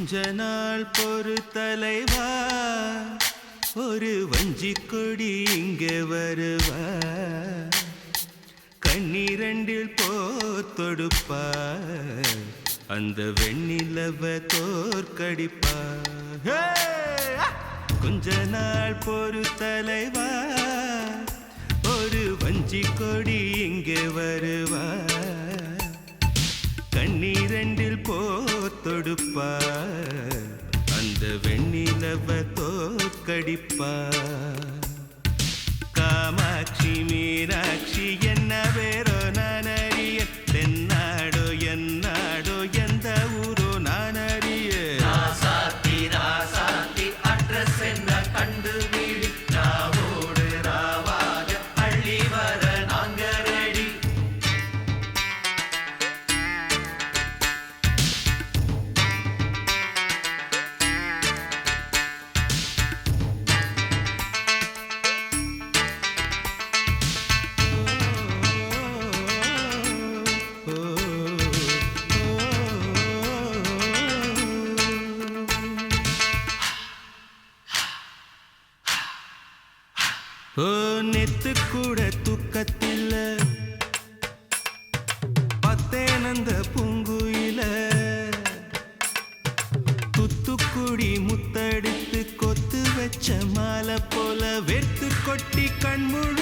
கொஞ்ச நாள் பொறு தலைவா, ஒரு வஞ்சி கொடி இங்கே வருவா, கண்ணீரண்டில் போத்தொடுப்பா, அந்த வெண்ணிலவ தோற்கடிப்பா. கொஞ்ச நாள் பொறு தலைவா, ஒரு வஞ்சி கொடி இங்கே வருவா, கண்ணீரண்டில் போத்தொடுப்பா, அந்த வெண்ணிலவ தோற்கடிப்பா. காமாட்சி மீனாட்சி என்ன வேறோ நான் அறிய, தென்னாடோ என்னாடோ எந்த ஊரோ நான் அறிய. ராசாத்தி ராசாத்தி அட்ரஸ் என்ன கண்டுபிடி, ராவோடு ராவாக அள்ளி வர நாங்க ரெடி. ஓ நெத்து கூட தூக்கத்தில்ல, பத்தேனந்த பூங்குயில, துத்துக்குடி முத்தடித்து கொத்து வச்ச மாலை போல வெத்து கொட்டி கண்மூடி